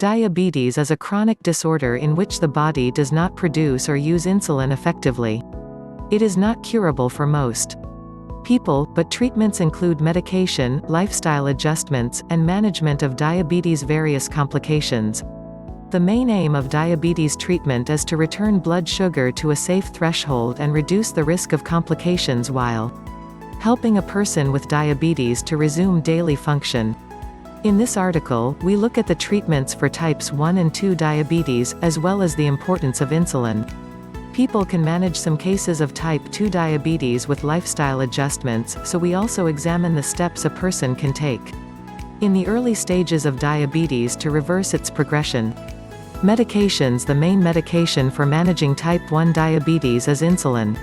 Diabetes is a chronic disorder in which the body does not produce or use insulin effectively. It is not curable for most people, but treatments include medication, lifestyle adjustments, and management of diabetes' various complications. The main aim of diabetes treatment is to return blood sugar to a safe threshold and reduce the risk of complications while helping a person with diabetes to resume daily function. In this article, we look at the treatments for types 1 and 2 diabetes, as well as the importance of insulin. People can manage some cases of type 2 diabetes with lifestyle adjustments, so we also examine the steps a person can take in the early stages of diabetes to reverse its progression. Medications. The main medication for managing type 1 diabetes is insulin.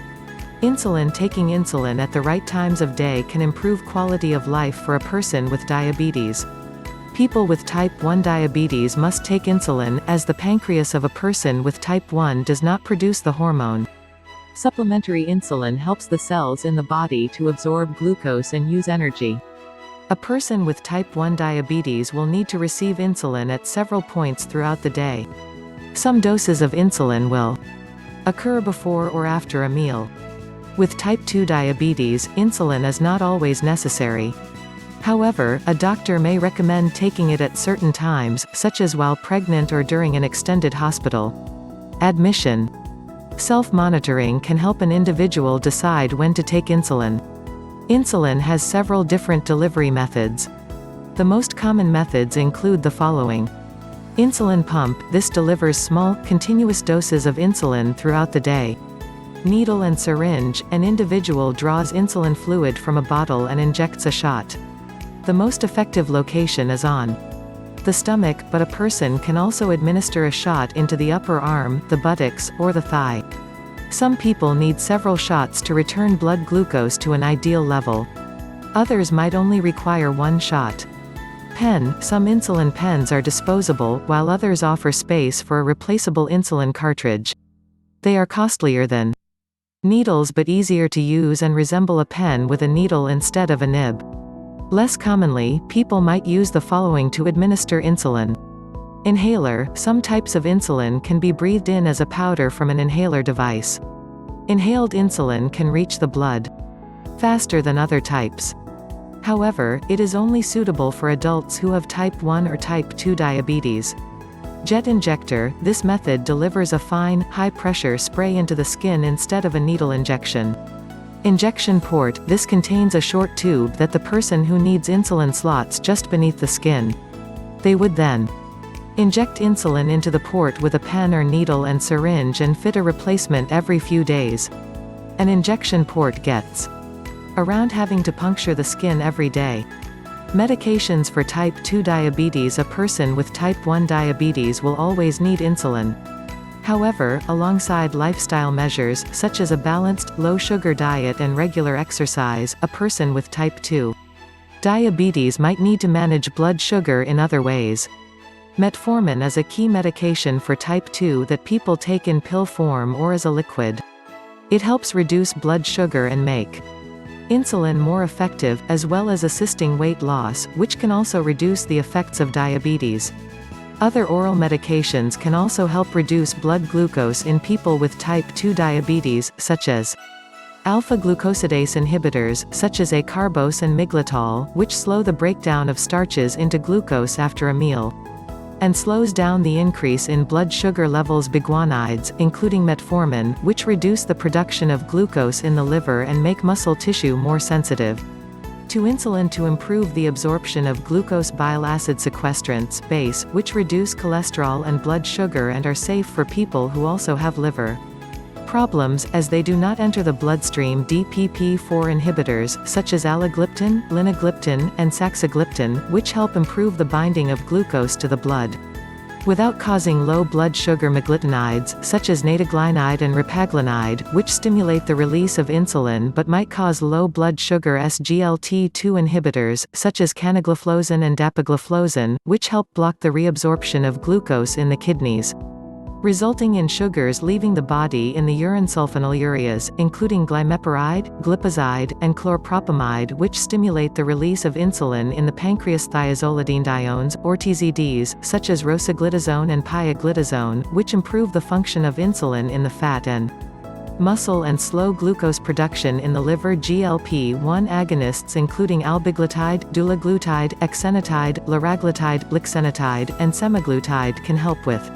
Taking insulin at the right times of day can improve quality of life for a person with diabetes. People with type 1 diabetes must take insulin, as the pancreas of a person with type 1 does not produce the hormone. Supplementary insulin helps the cells in the body to absorb glucose and use energy. A person with type 1 diabetes will need to receive insulin at several points throughout the day. Some doses of insulin will occur before or after a meal. With type 2 diabetes, insulin is not always necessary. However, a doctor may recommend taking it at certain times, such as while pregnant or during an extended hospital admission. Self-monitoring can help an individual decide when to take insulin. Insulin has several different delivery methods. The most common methods include the following. Insulin pump. This delivers small, continuous doses of insulin throughout the day. Needle and syringe. An individual draws insulin fluid from a bottle and injects a shot. The most effective location is on the stomach, but a person can also administer a shot into the upper arm, the buttocks, or the thigh. Some people need several shots to return blood glucose to an ideal level. Others might only require one shot. Pen. Some insulin pens are disposable, while others offer space for a replaceable insulin cartridge. They are costlier than needles but easier to use and resemble a pen with a needle instead of a nib. Less commonly, people might use the following to administer insulin. Inhaler. Some types of insulin can be breathed in as a powder from an inhaler device. Inhaled insulin can reach the blood faster than other types. However, it is only suitable for adults who have type 1 or type 2 diabetes. Jet injector. This method delivers a fine, high-pressure spray into the skin instead of a needle injection. Injection port. This contains a short tube that the person who needs insulin slots just beneath the skin. They would then inject insulin into the port with a pen or needle and syringe and fit a replacement every few days. An injection port gets around having to puncture the skin every day. Medications for type 2 diabetes. A person with type 1 diabetes will always need insulin. However, alongside lifestyle measures, such as a balanced, low-sugar diet and regular exercise, a person with type 2 diabetes might need to manage blood sugar in other ways. Metformin is a key medication for type 2 that people take in pill form or as a liquid. It helps reduce blood sugar and make insulin more effective, as well as assisting weight loss, which can also reduce the effects of diabetes. Other oral medications can also help reduce blood glucose in people with type 2 diabetes, such as alpha-glucosidase inhibitors, such as acarbose and miglatol, which slow the breakdown of starches into glucose after a meal, and slows down the increase in blood sugar levels. Biguanides, including metformin, which reduce the production of glucose in the liver and make muscle tissue more sensitive to insulin to improve the absorption of glucose. Bile acid sequestrants, BASE, which reduce cholesterol and blood sugar and are safe for people who also have liver problems, as they do not enter the bloodstream. DPP-4 inhibitors, such as allogliptin, linagliptin, and saxagliptin, which help improve the binding of glucose to the blood without causing low blood sugar. Meglitinides, such as nataglinide and repaglinide, which stimulate the release of insulin but might cause low blood sugar. SGLT2 inhibitors, such as canagliflozin and dapagliflozin, which help block the reabsorption of glucose in the kidneys. resulting in sugars leaving the body in the urine. Sulfonylureas, including glimepiride, glipizide, and chloropropamide, which stimulate the release of insulin in the pancreas. Thiazolidinediones, or TZDs, such as rosiglitazone and pioglitazone, which improve the function of insulin in the fat and muscle and slow glucose production in the liver. GLP-1 agonists including albiglutide, dulaglutide, exenatide, liraglutide, lixenatide, and semaglutide can help with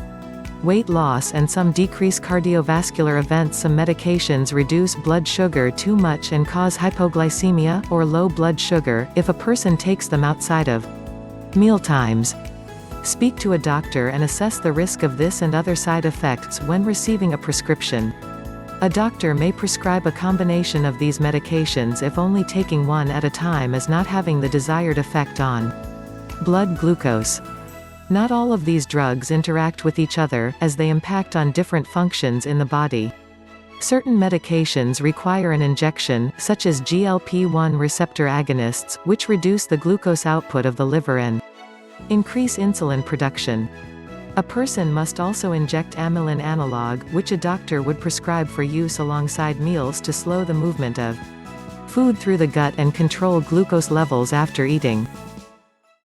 weight loss and some decrease cardiovascular events. Some medications reduce blood sugar too much and cause hypoglycemia, or low blood sugar, if a person takes them outside of meal times. Speak to a doctor and assess the risk of this and other side effects when receiving a prescription. A doctor may prescribe a combination of these medications if only taking one at a time is not having the desired effect on blood glucose. Not all of these drugs interact with each other, as they impact on different functions in the body. Certain medications require an injection, such as GLP-1 receptor agonists, which reduce the glucose output of the liver and increase insulin production. A person must also inject amylin analog, which a doctor would prescribe for use alongside meals to slow the movement of food through the gut and control glucose levels after eating.